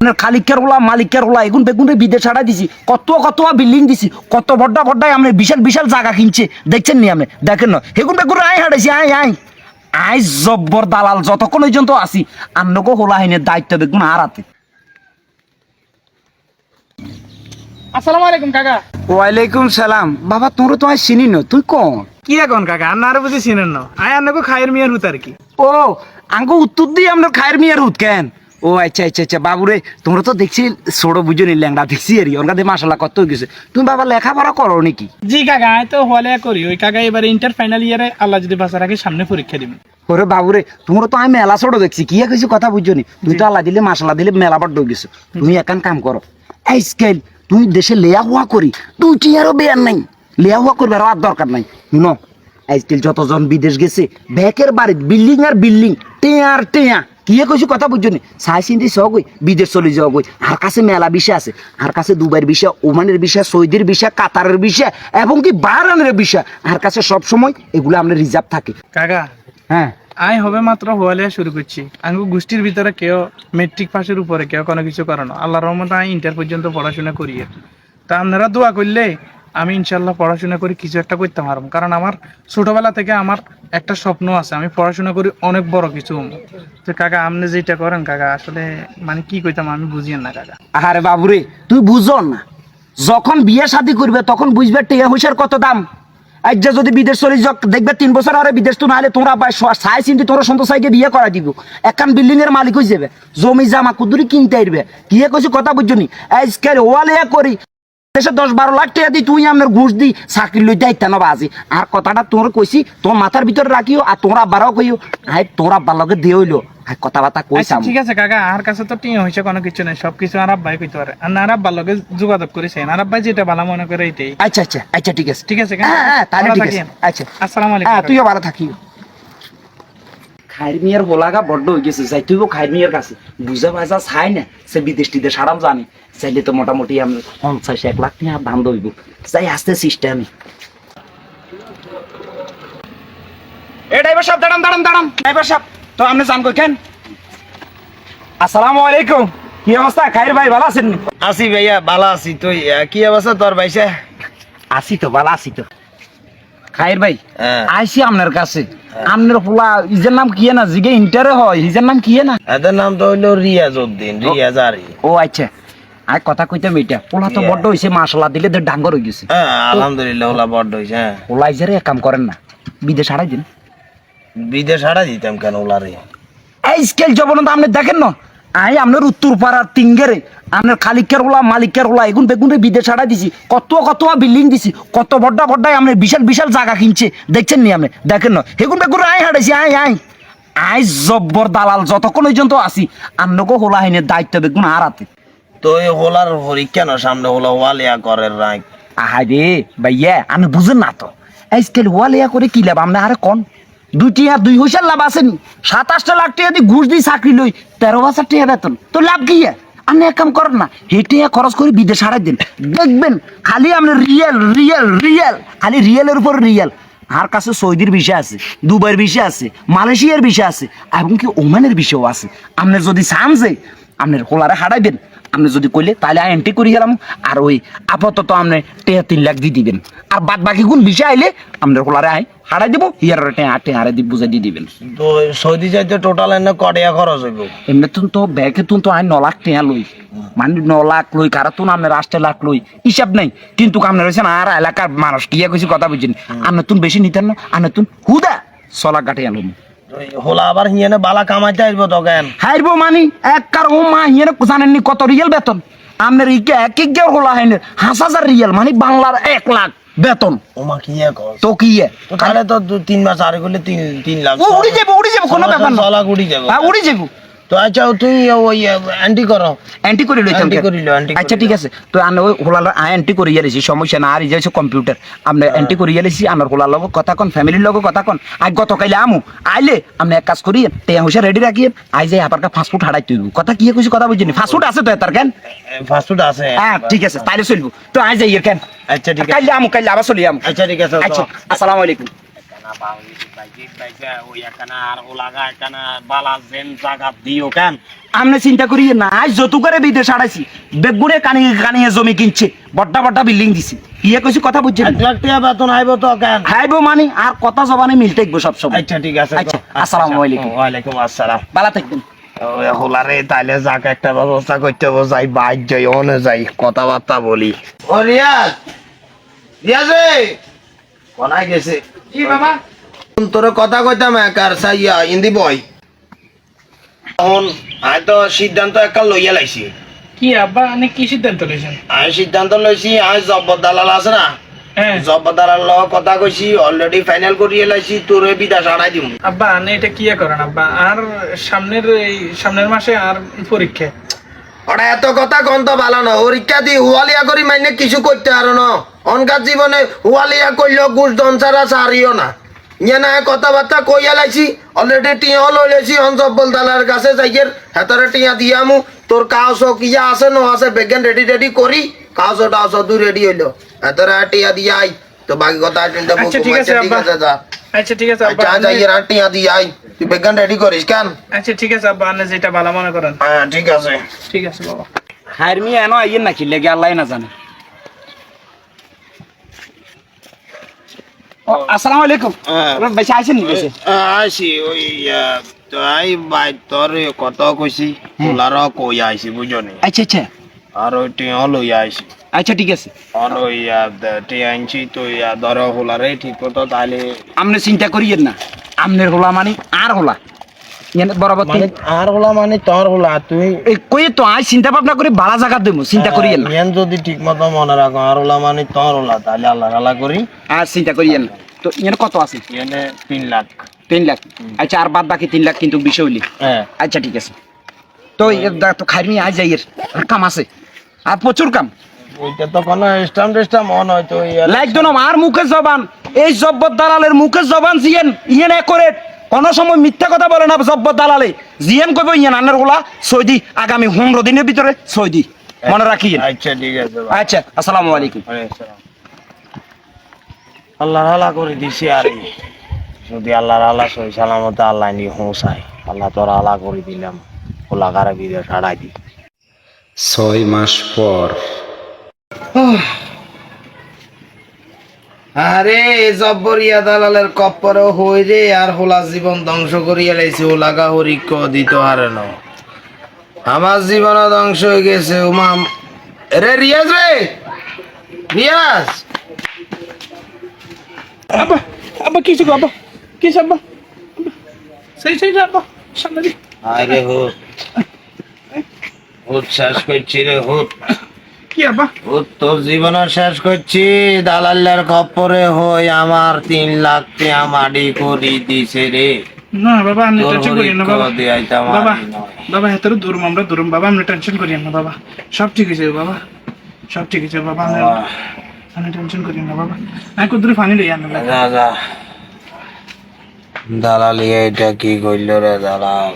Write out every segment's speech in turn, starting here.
আপনার খালিকের ওলা মালিকের ওলা এগুন বেগুনে বিদেশ ছাড়া দিছি কত কত বিল্ডিং দিছি কত বড়টা বড়টাই আপনি বিশাল বিশাল জায়গা কিনছে দেখছেন নি আপনি দেখেন না এগুন বেগুনে আই হাঁটাইছি আই জব্বর দালাল যতক্ষণ পর্যন্ত আসি আন্নকো হোলা হাইনের দায়িত্ব বেগুন হারাতে। আসসালামু আলাইকুম কাকা। ওয়ালাইকুম সালাম। বাবা তোর তো আই চিনি ন তুই কোন কি এখন কাকা আর বুঝি চিনেন না আয় আনকো খায়ের মিয়ার হুত আর কি। ও আঙ্গো উত্তর দিয়ে আপনার খায়ের মিয়ার হুত কেন? ও আচ্ছা আচ্ছা আচ্ছা বাবুরে তোমরা তো দেখছি ছোট বুঝো নি ল্যাংড়া দেখছি আর ওর কাছে মাসাল্লাহ কত হয়ে গেছে। তুমি বাবা লেখাপড়া করো নাকি? জি কাকা আমি তো হলে করি ওই কাকা এবারে ইন্টার ফাইনাল ইয়ারে আল্লাহ যদি বাঁচার আগে সামনে পরীক্ষা দিবেন। ওরে বাবুরে তোমরা তো আমি মেলা ছোট দেখছি কি কিছু কথা বুঝছো নি। তুমি তো আল্লাহ দিলে মাসাল্লাহ দিলে মেলা বড় হয়ে গেছো। তুমি একান কাম করো এই স্কেল তুমি দেশে লেয়া হুয়া করি তুই টিয়ারও বেয়ার নাই লেয়া হুয়া করবে আর দরকার নাই। শুনো আজকাল যতজন বিদেশ গেছে ব্যাকের বাড়ি বিল্ডিং আর বিল্ডিং টেয়ার টেয়া কি কইছি কথা বুঝছো নি সাই চিন্তি সগই বিদেশ চলে যাওয়া গই আর কাছে মেলা বিষয় আছে আর কাছে দুবাইয়ের বিষয় ওমানের বিষয় সৌদির বিষয় কাতারের বিষয় এবং কি বাহরানের বিষয় আর কাছে সব সময় এগুলো আমরা রিজার্ভ থাকে। কাকা হ্যাঁ আয় হবে মাত্র হলে শুরু করছি আঙ্গু গোষ্ঠীর ভিতরে কেউ মেট্রিক পাসের উপরে কেউ কোনো কিছু করে না আল্লাহর রহমতে আমি ইন্টার পর্যন্ত পড়াশোনা করি তা আপনারা দোয়া করলে আমি ইনশাল্লাহ পড়াশোনা করি কিছু একটা করতে পারবো কারণ আমার ছোটবেলা থেকে আমার একটা স্বপ্ন আছে আমি পড়াশোনা করি অনেক বড় কিছু। তো কাকা আপনি যেটা করেন কাকা আসলে মানে কি কইতাম আমি বুঝিয়েন না কাকা। আরে বাবুরে তুই বুঝো না যখন বিয়ে শাদী করবে তখন বুঝবে টিয়া পয়সার কত দাম। আজ যদি বিদেশ চলে যাক দেখবে 3 বছর আরে বিদেশ তো নাহলে তোমরা সাই চিন্তি তোর সন্তোষ সাইকে বিয়ে করা দিব একখান বিল্ডিং এর মালিক হয়ে যাবে জমি জামা কুদুরি কিনতে আইবে কি কইছি কথা বুঝছো নি আজকাল ওয়ালে করি দেশে 10-12 লাখ টাকা দিই তুই আমার ঘুষ দি চাকরি লইতে আইতা না বাজি আর কথাটা তোর কইছি তোর মাথার ভিতরে রাখিও আর তোমরা আব্বারও কইও আই তোর আব্বার লগে দিয়ে হইলো কথাবার্তা কইছাম। ঠিক আছে কাকা আর কাছে তো টিয়া হইছে কোনো কিছু নাই সবকিছু আর আব্বাই কইতে পারে আর না আব্বার লগে যোগাযোগ করেছেন আর আব্বাই যেটা ভালো মনে করে এইটাই। আচ্ছা আচ্ছা আচ্ছা ঠিক আছে ঠিক আছে হ্যাঁ তাহলে ঠিক আছে আচ্ছা আসসালামু আলাইকুম। হ্যাঁ তুইও ভালো থাকিও। খাইর মিয়ার হোলাগা বড্ড হয়ে গেছে যাই তুইও খাইর মিয়ার কাছে বুঝা ভাজা চাই না সে বিদেশ টিদেশ সারাম জানি চাইলে তো মোটামুটি আমরা 50-1 লাখ টাকা দাম দইব যাই আসতে সিস্টেমে। এ ড্রাইভার সাহেব দাঁড়ান দাঁড়ান দাঁড়ান ড্রাইভার সাহেব তো আপনি জান কই কেন? আসসালামু আলাইকুম কি অবস্থা খাইর ভাই ভালো আছেন? আছি ভাইয়া ভালো আছি। তুই কি অবস্থা তোর ভাইসা? আছি তো ভালো আছি তো। খাইর ভাই হ্যাঁ। আইসি আপনার কাছে আপনার পোলা ইজের নাম কি না জিগে ইন্টারে হয় ইজের নাম কি না? এদের নাম তো হইলো রিয়াজ উদ্দিন রিয়াজ আরি। ও আচ্ছা আর কথা কইতাম এটা পোলা তো বড্ড হইছে মাশাআল্লাহ দিলে ডাঙ্গর হয়ে গেছে। হ্যাঁ আলহামদুলিল্লাহ ওলা বড় হইছে। হ্যাঁ পোলা ইজারে এক কাম করেন না বিদেশ হারাই দিন। বিদেশ হারা দিতাম কেন ওলারে? এই স্কেল জবন আপনি দেখেন না আই আপনার উত্তর পাড়ার তিঙ্গেরে আপনার খালিকের ওলা মালিকের ওলা এগুন বেগুনে বিদেশ হারাই দিছি কত কত বিল্ডিং দিছি কত বড়টা বড়টাই আপনি বিশাল বিশাল জায়গা কিনছে দেখছেন নি আপনি দেখেন না এগুন বেগুনে আই হারাইছি আই জব্বর দালাল যতক্ষণ পর্যন্ত আসি আন্নকো হোলা হাইনের দায়িত্ব বেগুন হারাতে। তো এই হোলার পরীক্ষা না সামনে হোলা ওয়ালিয়া করে রাখ। আহারে ভাইয়া আমি বুঝেন না তো আজকাল ওয়ালিয়া করে কি লাভ আমরা আরে কন 2 পয়সার লাভ আসেনি 27 লাখ টাকা দিয়ে ঘুষ দিয়ে চাকরি লই 13,000 টাকা বেতন তো লাভ কি আপনি এক কাম করেন না হেঁটে খরচ করে বিদেশ হারাই দিন দেখবেন খালি আপনি রিয়েল রিয়েল রিয়েল খালি রিয়েলের উপর রিয়েল আর কাছে সৌদির বিষয় আছে দুবাইয়ের বিষয় আছে মালয়েশিয়ার বিষয় আছে এবং কি ওমানের বিষয়ও আছে। আপনি যদি চান যে আপনার হোলারে হারাইবেন আপনি যদি কইলে তাহলে এন্ট্রি করে গেলাম আর ওই আপাতত আপনি 3 লাখ দিয়ে দিবেন আর বাদ বাকি কোন বিষয় আইলে আপনার হোলারে হারাই দেবো ইয়ার হারাই দিয়ে বুঝাই দিয়ে দিবেন। তো সৌদি যাইতে টোটাল এনে কটিয়া খরচ হইব? এমনি তো ব্যাগে তো 9 লাখ টাকা লই মানে 9 লাখ লই কারা তো আপনার 8 লাখ লই হিসাব নাই কিন্তু আপনার হয়েছে না আর এলাকার মানুষ কি কিছু কথা বুঝছেন আপনার তুন বেশি নিতেন না আপনার তুন হুদা 6 লাখ টাকা লই হোলা আবার হিয়ানে বালা কামাইতে আসবো তখন হাইরবো মানি এক কার ও মা হিয়ানে জানেননি কত রিয়েল বেতন আপনার এক হোলা হাইনে 5,000 রিয়েল মানে বাংলার 1 লাখ বেতন। ওমা কি তো কি তাহলে তো 3 মাস আরে করলে 3 লাখ উড়ি যাবো কোনো ব্যাপার না 6 লাখ উড়ি যাবো। হ্যাঁ উড়ি যাবো। তো আচ্ছা তুই ওই এন্ট্রি করো এন্ট্রি করে লইতাম এন্ট্রি করে লো এন্ট্রি আচ্ছা ঠিক আছে তো আমি ওই হোলার এন্ট্রি করে গেলেছি সমস্যা না আর যাইছে কম্পিউটার আমরা এন্ট্রি করে গেলেছি আমার হোলার লগে কথা কোন ফ্যামিলির লগে কথা কোন আজ গতকালে আমু আইলে আমি এক কাজ করি টেয়া হইসা রেডি রাখি আই যাই আবার ফাস্টফুড হারাই তুই কথা কি কইছি কথা বুঝিনি ফাস্টফুড আছে তো তার কেন? ফাস্টফুড আছে। হ্যাঁ ঠিক আছে তাইলে চলবো তো আই যাই কেন? আচ্ছা ঠিক আছে কাইলে আবার চলি আমু। আচ্ছা ঠিক আছে আচ্ছা আসসালামু আলাইকুম। একখানা বাউলি বাইকে ওই একখানা আর ওলাগা একখানা বালা জেন জায়গা দিও কেন আপনি চিন্তা করিয়ে না, আজ যত করে বিদেশ আড়াইছি বেগুড়ে কানিয়ে জমি কিনছে, বড্ডা বিল্ডিং দিছি, ইয়ে কইছি কথা বুঝছেন? 1 লাখ টাকা বেতন আইব তো কেন? হাইবো মানে আর কথা জবানে মিল থাকবো সব সময়। আচ্ছা ঠিক আছে। আচ্ছা, আসসালামু আলাইকুম। ওয়ালাইকুম আসসালাম। ভালো থাকবেন। ওই হোলারে তাইলে যাক একটা ব্যবস্থা করতে হবে, যাই বাইর যাই ওনে যাই কথাবার্তা বলি। ও রিয়াজ, রিয়াজ রে কোনায় গেছে? জি বাবা। তোর কথা কইতাম একার সাইয়া ইন্দি বই এখন আয় তো সিদ্ধান্ত একটা লইয়া লাইছি। কি আব্বা আপনি কি সিদ্ধান্ত লইছেন? আমি সিদ্ধান্ত লইছি, আমি জব্বর দালাল আছে না, হ্যাঁ জব্বর দালাল কথা কইছি, অলরেডি ফাইনাল করিয়ে লাইছি, তোর বিদাস আড়াই দিম। আব্বা আপনি এটা কি করেন আব্বা? আর সামনের মাসে আর পরীক্ষা। ওরা এত কথা কন্ত ভালো না, পরীক্ষা দি হুয়ালিয়া করি মাইনে কিছু করতে আর না, অনকার জীবনে হুয়ালিয়া করলেও ঘুষ দন ছাড়া সারিও না। ইয়ে না কথাবার্তা কইয়া লাইছি, অলরেডি টিয়া লই লাইছি, জব্বর দালার কাছে যাইয়ের হেতারে টিয়া দিয়ামু, তোর কাউস কিয়া আছে ন আছে বেগেন রেডি করি, কাউস টাউস দুই রেডি হইলো, হেতারে টিয়া দিয়া আই তো বাকি কথা চিন্তা আচ্ছা ঠিক আছে আব্বা। আচ্ছা ঠিক আছে আব্বা। আচ্ছা যাইয়ের আর টিয়া দিয়া আই, তুই বেগেন রেডি করিস কেন? আচ্ছা ঠিক আছে আব্বা, আপনি যেটা ভালো মনে করেন। হ্যাঁ ঠিক আছে। ঠিক আছে বাবা। হারমি এনো আইয়েন নাকি লেগে আল্লাহ না জানে। ও আসসালামু আলাইকুম। আপনার বেশি আইছেন নি বেশি? আইছি ওই তো আই বাই তোর কত কইছি ওলার কই আইছি বুঝনি, আচ্ছা আচ্ছা আর ওই টিয়া লই আইছি, আচ্ছা ঠিক আছে। আর ওই টিয়া আনছি তো ধরো হোলারে ঠিক মতো তাহলে আপনি চিন্তা করিয়েন না, আমনের হোলা মানে আর হোলা ইয়ানে বরাবর মানে আর হোলা মানে তোর হোলা, তুই এই কই তো আই চিন্তা ভাবনা করে বালা জায়গা দেবো, চিন্তা করিয়েন না। মেন যদি ঠিক মতো মনে রাখো আর হোলা মানে তোর হোলা, তাহলে আল্লাহ আল্লাহ করি আর চিন্তা করিয়েন না। তো ইয়ানে কত আছে? এনে 3 লাখ। 3 লাখ। আচ্ছা আর বাদ বাকি 3 লাখ কিন্তু বিষয় হইলি। হ্যাঁ আচ্ছা ঠিক আছে। তো তো খাইনি আজ যাইয়ের কাম আছে আর প্রচুর কাম। ওইটা তো কোনো স্টাম মন হয়তো লাগতো না আর মুখের জবান, এই জব্বর দালালের মুখের জবান জিয়েন ইয়েন করে কোন সময় মিথ্যা কথা বলে না। জব্বর দালালে জিয়েন কইব ইয়েন আনার গোলা সৌদি আগামী 15 দিনের ভিতরে সৌদি, মনে রাখিয়েন। আচ্ছা ঠিক আছে। আচ্ছা আসসালামু আলাইকুম। আল্লাহ আল্লাহ করে দিছি আর যদি আল্লাহর আল্লাহ সই সালামতে আল্লাহ নিয়ে পৌঁছায়, আল্লাহ তোর আল্লাহ করে দিলাম, ওলাকারে বিদেশ হারাই দি। 6 মাস পর আরে জব্বরিয়া দালালের কপ্পরে হই রে, আর হোলা জীবন ধ্বংস করিয়া লাইছে, ওলাকা হরিক দিত হারে ন, আমার জীবন ধ্বংস হয়ে গেছে। উমাম রে রিয়াজ রে, রিয়াজ আব্বা আব্বা কিছু আব্বা কিছু আব্বা সেই আব্বা সামনে দি। আরে হুত হুত শেষ করছি রে হুত, কি আব্বা? হুত তোর জীবন শেষ করছি। দালালের খপ্পরে হই আমার 3 লাখ টাকা মাটি করি দিছে রে। না বাবা আপনি তোর টেনশন করিয়েন না হরিক বাবা। দিয়াইতা বাবা মারি নয়। বাবা হেতারও দূরম আমরা দূরম বাবা, আপনি টেনশন করিয়েন না বাবা, সব ঠিক আছে বাবা, সব ঠিক আছে বাবা, আপনি টেনশন করিয়েন না বাবা। আমি কুদুরে পানি লই আনলাম। যা যা দালালি এটা কি কইল রে দালাল?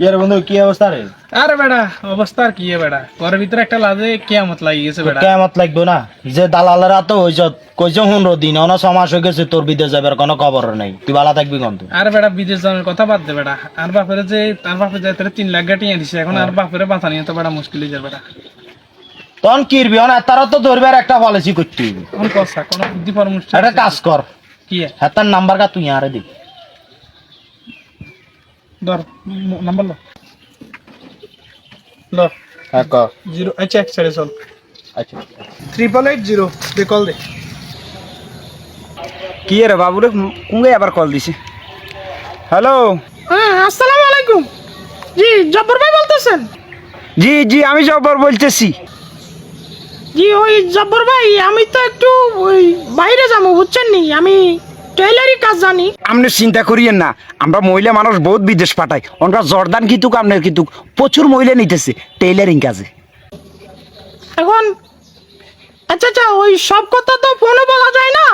ইয়ার বন্ধু কি অবস্থা রে? আরে বেড়া অবস্থা আর কি বেড়া, ঘরের ভিতরে একটা লাজে কিয়ামত লাগি গেছে বেড়া। কেমত লাগবো না যে দালালেরা তো কইছে 15 দিন অন 6 মাস হয়ে গেছে, তোর বিদেশ যাবার কোনো খবর নাই, তুই ভালো থাকবি কোন? আর বেড়া বিদেশ যাওয়ার কথা বাদ দে বেড়া, আর বাপের যে তার বাপের যে 3 লাখ গাটিয়ে দিছে, এখন আর বাপের বাঁচা নিয়ে তো বেড়া মুশকিল হয়ে যাবে বেড়া। তখন কিরবি না তারা তো ধরবার একটা পলিসি করতে হইবে। কোন কথা কোন বুদ্ধি পরামর্শ একটা কাজ কর, কি হেতার নাম্বার কা তুই আরে দি ধর নাম্বার লো লো হ্যাঁ কর। 0 আচ্ছা এক ছেড়ে চল আচ্ছা 880 দে কল দে। কি রে বাবুরে কুঙ্গে আবার কল দিছে? হ্যালো হ্যাঁ আসসালামু আলাইকুম। জি জব্বর ভাই বলতেছেন? জি জি আমি জব্বর বলতেছি। জি ওই জব্বর ভাই আমি তো একটু ওই বাইরে যাবো বুঝছেন নি, আমি টেইলারি কাজ জানি। আপনি চিন্তা করিয়েন না, আমরা মহিলা মানুষ বহুত বিদেশ পাঠাই, ওনরা জর্দান কিতুক আপনার কিতুক প্রচুর মহিলা নিতেছে টেইলারিং কাজে। এখন আচ্ছা আচ্ছা ওই সব কথা তো ফোনে বলা যায় না,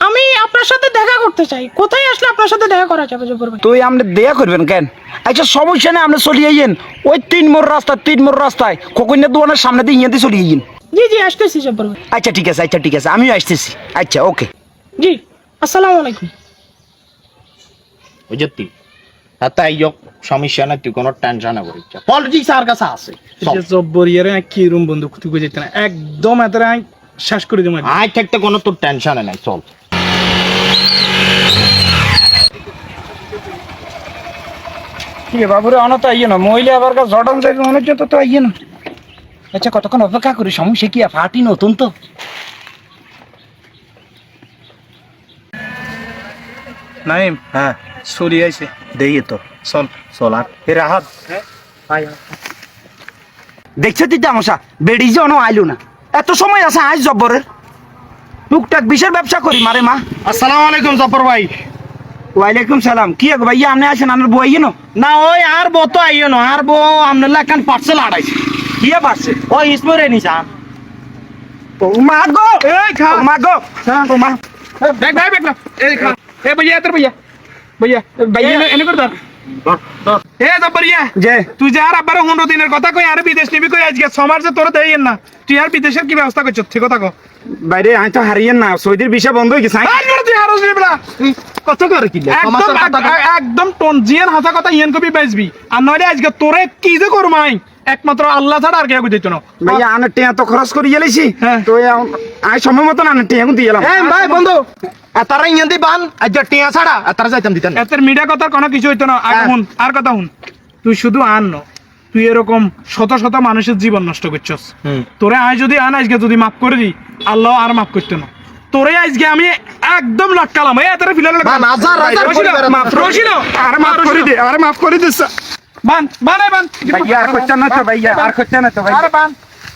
আমি আপনার সাথে দেখা করতে চাই, কোথায় আসলে আপনার সাথে দেখা করা যাবে জব্বর ভাই? তো আপনি দেয়া করবেন কেন? আচ্ছা সমস্যা নেই, আপনি চলিয়ে যাইয়েন ওই 3 মোড় রাস্তায় খোকনের দোকানের সামনে দিয়ে ইয়েতে চলিয়ে যাইয়েন। জি জি আসতেছি জব্বর ভাই। আচ্ছা ঠিক আছে আমিও আসতেছি। আচ্ছা ওকে। জি আসসালামু আলাইকুম। বুঝতি তাই হোক সমস্যা নাই তুই কোনো টেনশন করিস পলিটিক্স আর কাছে আছে যে জব্বর ইয়ারে কি রুম বন্ধু তুই কই যেতে না একদম এতরে শেষ করে দিমু আই থাকতে কোনো তোর টেনশন নাই চল কি রে বাবুরে অনত আইয়ে না মহিলা আবার জর্ডন যাইবে মনে হচ্ছে তো আইয়ে না আচ্ছা কতক্ষণ অপেক্ষা করি সমস্যা কি ফাটি নতুন তো নাইম হ্যাঁ সরি আইছে দেই তো চল সোলার এ রাহাত আয় দেখছো তুই তামসা বেড়ি যে অন আইলো না এত সময় আছে আজ জব্বরের টুকটাক বিষের ব্যবসা করি মারে মা আসসালামু আলাইকুম জফর ভাই ওয়ালাইকুম সালাম কি গো ভাইয়া আপনি আসেন আমার বউ আইয়ে না ওই আর বো তো আইও না আর বো আমনে লাকান পার্সেল আড়াইছে কি পারছে ওই ইসমরে নিছা ও মা গো এই খা ও মা গো ও মা দেখ ভাই দেখ না এই খা এ ভাইয়া তোর ভাইয়া ভাইয়া ভাইয়া এনে কর ধর এ জব্বর ইয়া যে তুই যে আর আবার 15 দিনের কথা কই আর বিদেশ নিবি কই আজকে সমার যে তোর দেই না তুই আর বিদেশের কি ব্যবস্থা করছিস ঠিক কথা কো বাইরে আমি তো হারিয়েন না সৌদির বিষয় বন্ধ হয়ে গেছে আর বড় তুই হারস নিবি না কত করে কি একদম টোন জিয়ান হাসা কথা ইয়ান কবি বেচবি আর নইলে আজকে তোরে কি যে করমাই একমাত্র আল্লাহ ছাড়া আর কেউ দিত না ভাইয়া আনে টিয়া তো খরচ করে গেলেছি হ্যাঁ। তো আই সময় মতন আনে টিয়া দিয়ে এলাম ভাই বন্ধু তারা ইঞ্জান দি বান আজ টিয়া ছাড়া তারা যাইতাম দিতেন এতের মিডিয়া কথা কোনো কিছু হইতো না আর হুন আর কথা হুন তুই শুধু আন ন তুই এরকম শত শত মানুষের জীবন নষ্ট করছস তোরে আজ যদি আন আজকে যদি মাফ করে দি আল্লাহ আর মাফ করতো না তোরে আজকে আমি একদম লটকালাম এই এতরে ফিলার আর মাফ করে দে আর মাফ করে দিস বান বানাই বান ভাইয়া আর করছেন না তো ভাইয়া আর করছেন না তো ভাইয়া আরে বান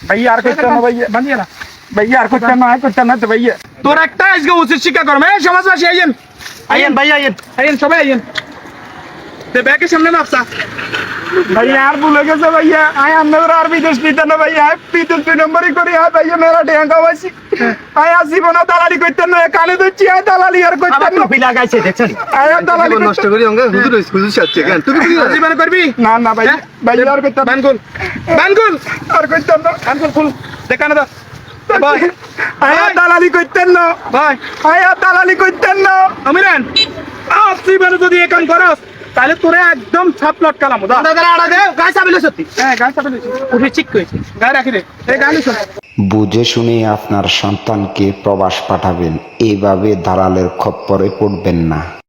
ভাইয়া আর করছেন না ভাইয়া বানিয়ে না ভাইয়া আর করছেন না আর করছেন না তো ভাইয়া তোর একটা আজকে উচিত শিক্ষা করবে এই সমাজবাসী আইয়েন আইয়েন ভাই আইয়েন আইয়েন সবাই আইয়েন তে ব্যাকের সামনে নাপসা ভাইয়া আর ভুলে গেছে ভাইয়া আয় আপনাদের আর বিদেশ নিতে না ভাইয়া বিদেশ 2 নম্বরই করি হ্যাঁ ভাইয়া মেরা টিয়া খাওয়াইছি আয় জীবন দালালি করতেন না কানে দিচ্ছি আয় দালালি আর করতেন না টুপি লাগাইছে দেখছেন আয় দালালি নষ্ট করি অঙ্গে হুজুর হুজুর সাথে কেন তুই কি জীবন করবি না না ভাইয়া ভাইয়া আর করতেন না বানকুল বানকুল আর করতেন না বানকুল ফুল দেখানো দাও ভাই আয় দালালি করতেন না ভাই আয় দালালি করতেন না আমিরান জীবনে যদি এই কাম করস তাহলে তোরে একদম ছাপ লটকালাম দাদা আড়া দে গায় চাবিলে সত্যি হ্যাঁ গান চাপে উঠে ঠিক করেছি গায়ে রাখি রে এই গান শোন বুঝে শুনে আপনার সন্তানকে প্রবাস পাঠাবেন, এভাবে দালালের খপ্পরে পড়বেন না।